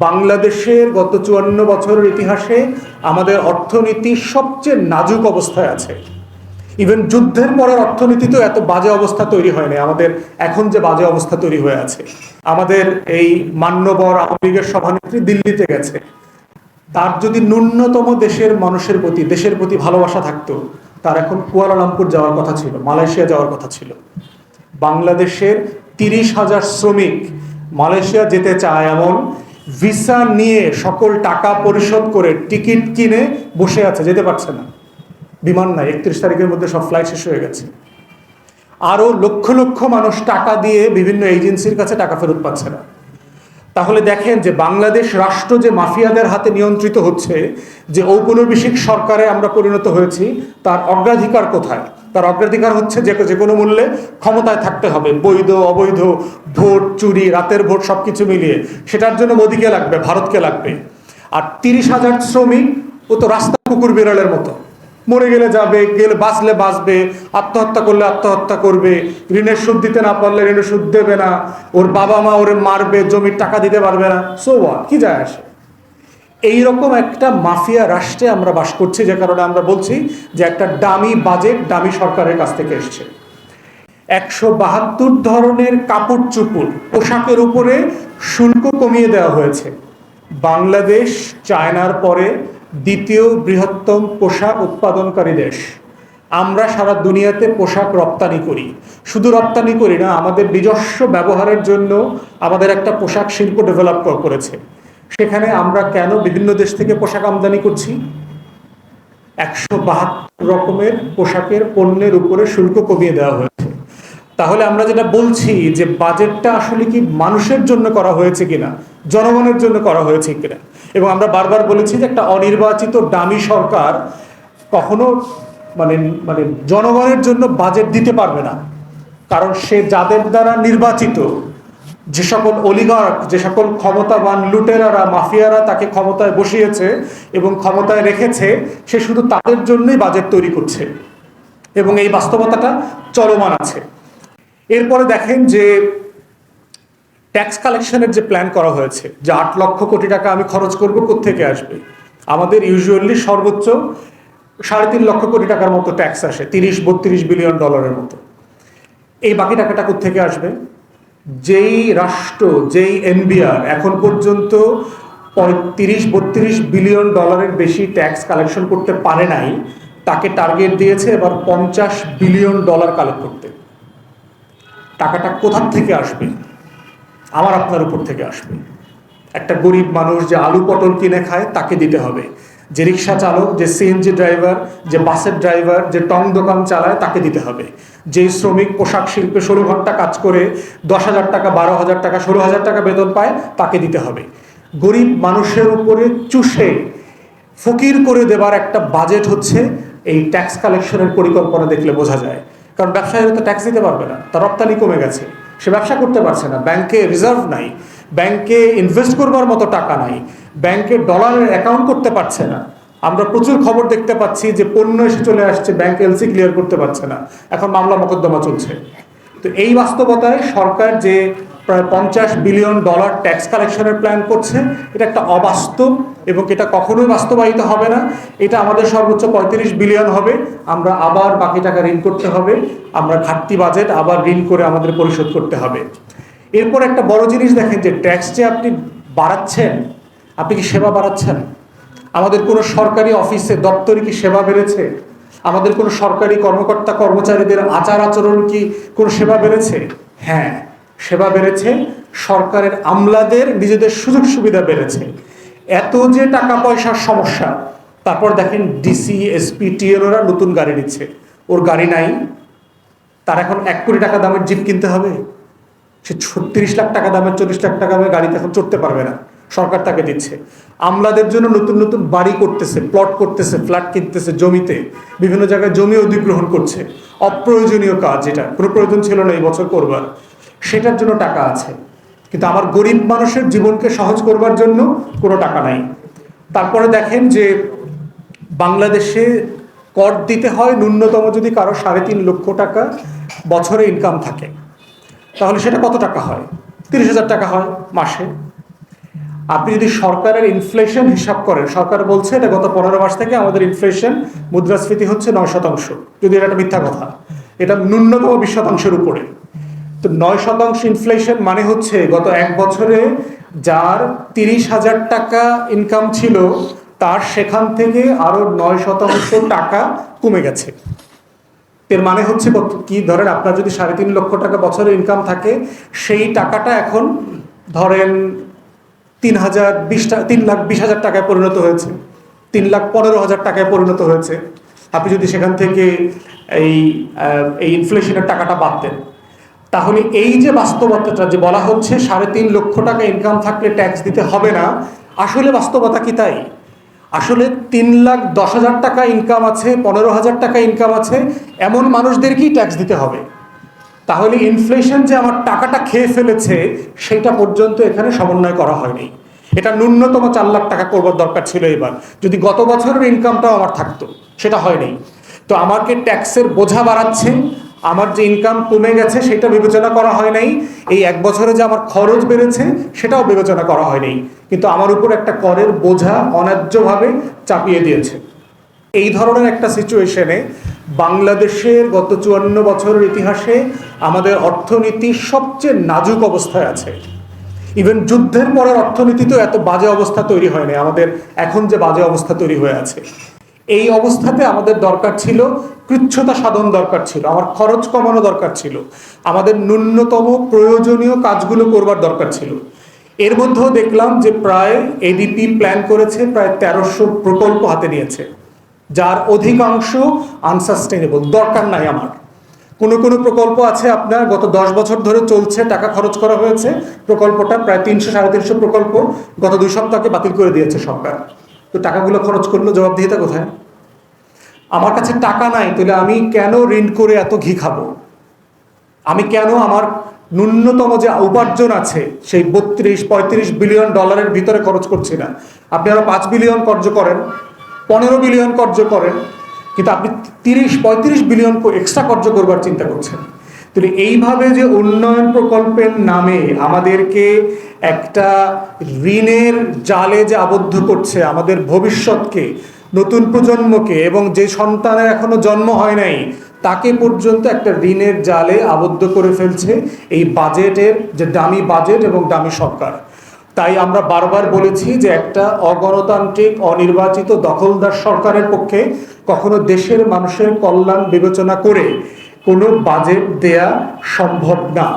বাংলাদেশের গত ৫৪ বছরের ইতিহাসে আমাদের অর্থনীতি সবচেয়ে নাজুক অবস্থায় আছে। ইভেন যুদ্ধের পরের অর্থনীতিতেও এত বাজে অবস্থা তৈরি হয়নি আমাদের এখন যে বাজে অবস্থা তৈরি হয়ে আছে। আমাদের এই মান্যবর আওয়ামী লীগের সভানেত্রী দিল্লিতে গেছে, তার যদি ন্যূনতম দেশের প্রতি ভালোবাসা থাকতো, তার এখন কুয়ালালামপুর যাওয়ার কথা ছিল, মালয়েশিয়া যাওয়ার কথা ছিল। বাংলাদেশের ৩০,০০০ শ্রমিক মালয়েশিয়া যেতে চায়, এমন ভিসা নিয়ে সকল টাকা পরিশোধ করে টিকিট কিনে বসে আছে, যেতে পারছে না, বিমান নাই, ৩১ তারিখের মধ্যে সব ফ্লাইট শেষ হয়ে গেছে। আরো লক্ষ লক্ষ মানুষ টাকা দিয়ে বিভিন্ন এজেন্সির কাছে টাকা ফেরত পাচ্ছে না। তাহলে দেখেন যে বাংলাদেশ রাষ্ট্র যে মাফিয়াদের হাতে নিয়ন্ত্রিত হচ্ছে, যে ঔপনিবেশিক সরকারে আমরা পরিণত হয়েছি, তার অগ্রাধিকার কোথায়? তার অগ্রাধিকার হচ্ছে যে কোনো মূল্যে ক্ষমতায় থাকতে হবে, বৈধ অবৈধ ভোট চুরি, রাতের ভোট সবকিছু মিলিয়ে। সেটার জন্য মোদিকে লাগবে, ভারতকে লাগবে। আর ৩০,০০০ শ্রমিক, ও তো রাস্তা কুকুর বিড়ালের মতো, মরে গেলে যাবে, বাঁচলে বাঁচবে, আত্মহত্যা করলে আত্মহত্যা করবে, ঋণের সুদ দিতে না পারলে ঋণের সুদ দেবে না, ওর বাবা মা ওরে মারবে, জমির টাকা দিতে পারবে না, সো হোয়াট, কি যায় আসে? এইরকম একটা মাফিয়া রাষ্ট্রে আমরা বাস করছি, যে কারণে আমরা বলছি যে একটা দামি বাজেট দামি সরকারের কাছ থেকে এসছে। ১৭২ ধরনের কাপড় চুপড় পোশাকের উপরে শুল্ক কমিয়ে দেওয়া হয়েছে। বাংলাদেশ চায়নার পরে দ্বিতীয় বৃহত্তম পোশাক উৎপাদনকারী দেশ। আমরা সারা দুনিয়াতে পোশাক রপ্তানি করি, শুধু রপ্তানি করি না, আমাদের নিজস্ব ব্যবহারের জন্য আমাদের একটা পোশাক শিল্প ডেভেলপ করেছে। সেখানে আমরা কেন বিভিন্ন দেশ থেকে পোশাক আমদানি করছি? ১৭২ রকমের পোশাকের পণ্যের উপরে শুল্ক কমিয়ে দেওয়া হয়েছে। তাহলে আমরা যেটা বলছি যে বাজেটটা আসলে কি মানুষের জন্য করা হয়েছে কিনা, জনগণের জন্য করা হয়েছে কিনা। এবং আমরা বারবার বলেছি যে একটা অনির্বাচিত ডামি সরকার কখনো মানে মানে জনগণের জন্য বাজেট দিতে পারবে না, কারণ সে যাদের দ্বারা নির্বাচিত, যে সকল অলিগার্ক, যে সকল ক্ষমতাবান লুটেরারা, মাফিয়ারা তাকে ক্ষমতায় বসিয়েছে এবং ক্ষমতায় রেখেছে, সে শুধু তাদের জন্যই বাজেট তৈরি করছে এবং এই বাস্তবতাটা চলমান আছে। এরপরে দেখেন যে ট্যাক্স কালেকশনের যে প্ল্যান করা হয়েছে, যে ৮ লক্ষ কোটি টাকা আমি খরচ করবো, কোত্থেকে আসবে? আমাদের ইউজুয়ালি সর্বোচ্চ ৩.৫ লক্ষ কোটি টাকার মতো ট্যাক্স আসে, ৩০-৩২ বিলিয়ন ডলারের মতো। এই বাকি টাকাটা কোত্থেকে আসবে? যেই রাষ্ট্র, যেই এনবিআর এখন পর্যন্ত ৩৫-৩২ বিলিয়ন ডলারের বেশি ট্যাক্স কালেকশন করতে পারে নাই, তাকে টার্গেট দিয়েছে এবার ৫০ বিলিয়ন ডলার কালেক্ট করতে। টাকাটা কোথা থেকে আসবে? আমার আপনার উপর থেকে আসবে। একটা গরিব মানুষ যে আলু পটল কিনে খায়, তাকে দিতে হবে। যে রিক্সা চালক, যে সিএনজি ড্রাইভার, যে বাসের ড্রাইভার, যে টং দোকান চালায়, তাকে দিতে হবে। যে শ্রমিক পোশাক শিল্পে ১৬ ঘন্টা কাজ করে ১০,০০০ টাকা, ১২,০০০ টাকা, ১৬,০০০ টাকা বেতন পায়, তাকে দিতে হবে। গরিব মানুষের উপরে চুষে ফকির করে দেবার একটা বাজেট হচ্ছে এই ট্যাক্স কালেকশনের পরিকল্পনা দেখলে বোঝা যায়। কারণ ব্যবসায়ীরা তো ট্যাক্স দিতে পারবে না, তার রপ্তানি কমে গেছে, সে ব্যবসা করতে পারছে না, ব্যাংকে রিজার্ভ নাই, ব্যাংকে ইনভেস্ট করবার মতো টাকা নাই, ব্যাংকে ডলারের অ্যাকাউন্ট করতে পারছে না। আমরা প্রচুর খবর দেখতে পাচ্ছি যে পণ্য এসে চলে আসছে, ব্যাংক এলসি ক্লিয়ার করতে পারছে না, এখন মামলা মোকদ্দমা চলছে। তো এই বাস্তবতায় সরকার যে প্রায় ৫০ বিলিয়ন ডলার ট্যাক্স কালেকশনের প্ল্যান করছে, এটা একটা অবাস্তব এবং এটা কখনোই বাস্তবায়িত হবে না। এটা আমাদের সর্বোচ্চ ৩৫ বিলিয়ন হবে, আমরা আবার বাকি টাকা ঋণ করতে হবে, আমরা ঘাটতি বাজেট আবার ঋণ করে আমাদের পরিশোধ করতে হবে। এরপর একটা বড় জিনিস দেখেন, যে ট্যাক্স যে আপনি বাড়াচ্ছেন, আপনি কি সেবা বাড়াচ্ছেন? আমাদের কোনো সরকারি অফিসে দপ্তরে কি সেবা বেড়েছে? আমাদের কোনো সরকারি কর্মকর্তা কর্মচারীদের আচার আচরণ কি কোনো সেবা বেড়েছে? হ্যাঁ, সেবা বেড়েছে। সরকারের আমলাদের নিজেদের সুযোগ সুবিধা বেড়েছে। এত যে টাকা পয়সার সমস্যা, তারপর দেখেন ডিসি, এসপি, টিএনওরা নতুন গাড়ি নিচ্ছে, ওর গাড়ি নাই, তার এখন ১ কোটি টাকা দামের জিপ কিনতে হবে। সে ৩০ লাখ টাকা দামের, ৪০ লাখ টাকা দামের গাড়িতে এখন চড়তে পারবে না, সরকার তাকে দিচ্ছে। আমলাদের জন্য নতুন নতুন বাড়ি করতেছে, প্লট করতেছে, ফ্ল্যাট কিনতেছে, জমিতে বিভিন্ন জায়গায় জমি অধিগ্রহণ করছে। অপ্রয়োজনীয় কাজ, যেটা কোনো প্রয়োজন ছিল না এই বছর করবার, সেটার জন্য টাকা আছে। কিন্তু আমার গরিব মানুষের জীবনকে সহজ করবার জন্য কোনো টাকা নাই। তারপরে দেখেন যে বাংলাদেশে কর দিতে হয় ন্যূনতম যদি কারো ৩.৫ লক্ষ টাকা বছরে ইনকাম থাকে, তাহলে সেটা কত টাকা হয়? ৩০,০০০ টাকা হয় মাসে। আপনি যদি সরকারের ইনফ্লেশন হিসাব করেন, সরকার বলছে এটা গত 15 মাস থেকে আমাদের ইনফ্লেশন মুদ্রাস্ফীতি হচ্ছে 9%, যদি এটা একটা মিথ্যা কথা, এটা ন্যূনতম 20%-এর উপরে। তো 9% ইনফ্লেশন মানে হচ্ছে গত এক বছরে যার 30,000 টাকা ইনকাম ছিল তার সেখান থেকে আরো 9% টাকা কমে গেছে। এর মানে হচ্ছে কি, ধরেন আপনার যদি 3.5 লক্ষ টাকা বছরে ইনকাম থাকে, সেই টাকাটা এখন ধরেন 3,20,000 টাকায় পরিণত হয়েছে, 3,15,000 টাকায় পরিণত হয়েছে। আপনি যদি সেখান থেকে এই ইনফ্লেশনের টাকাটা বাদ দেন, তাহলে এই যে বাস্তবতাটা যে বলা হচ্ছে 3.5 লক্ষ টাকা ইনকাম থাকলে ট্যাক্স দিতে হবে না, আসলে বাস্তবতা কি তাই? আসলে 3,10,000 টাকা ইনকাম আছে, 15,000 টাকা ইনকাম আছে, এমন মানুষদেরকেই ট্যাক্স দিতে হবে। তাহলে ইনফ্লেশন যে আমার টাকাটা খেয়ে ফেলেছে সেটা পর্যন্ত এখানে সমন্বয় করা হয়নি। এটা ন্যূনতম 4 লাখ টাকা করবার দরকার ছিল এবার, যদি গত বছরের ইনকামটাও আমার থাকতো, সেটা হয়নি। তো আমাকে ট্যাক্সের বোঝা বাড়াচ্ছে, আমার যে ইনকাম কমে গেছে সেটা বিবেচনা করা হয় নাই, এই এক বছরে যে আমার খরচ বেড়েছে সেটাও বিবেচনা করা হয়নি, কিন্তু আমার উপর একটা করের বোঝা অন্যায্যভাবে চাপিয়ে দিয়েছে। এই ধরনের একটা সিচুয়েশনে বাংলাদেশের গত 54 বছরের ইতিহাসে আমাদের অর্থনীতি সবচেয়ে নাজুক অবস্থায় আছে। ইভেন যুদ্ধের পরের অর্থনীতিতেও এত বাজে অবস্থা তৈরি হয়নি আমাদের এখন যে বাজে অবস্থা তৈরি হয়ে আছে। এই অবস্থাতে আমাদের দরকার ছিল কৃচ্ছ্রতা সাধন, দরকার ছিল আমার খরচ কমানো, দরকার ছিল আমাদের ন্যূনতম প্রয়োজনীয় কাজগুলো করবার দরকার ছিল। এর মধ্যেও দেখলাম যে প্রায় এডিপি প্ল্যান করেছে, প্রায় 1300 প্রকল্প হাতে নিয়েছে, যার অধিকাংশ আনসাস্টেনেবল, দরকার নাই আমার। কোনো কোনো প্রকল্প আছে আপনার গত 10 বছর ধরে চলছে, টাকা খরচ করা হয়েছে, প্রকল্পটা প্রায় 300-350 প্রকল্প গত 2 সপ্তাহকে বাতিল করে দিয়েছে সরকার। তো টাকাগুলো খরচ করলো, জবাবদিহিতা কোথায়? আমার কাছে টাকা নাই, তাহলে আমি কেন ঋণ করে এত ঘি খাবো? আমি কেন আমার ন্যূনতম যে উপার্জন আছে সেই 32-35 বিলিয়ন ডলারের ভিতরে খরচ করছি না? আপনি আরো 5 বিলিয়ন কর্য করেন, 15 বিলিয়ন কর্য করেন, কিন্তু আপনি 30-35 বিলিয়ন এক্সট্রা কর্য করবার চিন্তা করছেন। তাহলে এইভাবে যে উন্নয়ন প্রকল্পের নামে আমাদেরকে একটা ঋণের জালে যে আবদ্ধ করছে আমাদের ভবিষ্যৎকে, নতুন প্রজন্মকে, এবং যে সন্তানের এখনো জন্ম হয় নাই তাকে পর্যন্ত একটা ঋণের জালে আবদ্ধ করে ফেলছে এই বাজেটের যে দামি বাজেট এবং দামি সরকার। তাই আমরা বারবার বলেছি যে একটা অগণতান্ত্রিক অনির্বাচিত দখলদার সরকারের পক্ষে কখনো দেশের মানুষের কল্যাণ বিবেচনা করে কোনো বাজেট দেয়া সম্ভব না।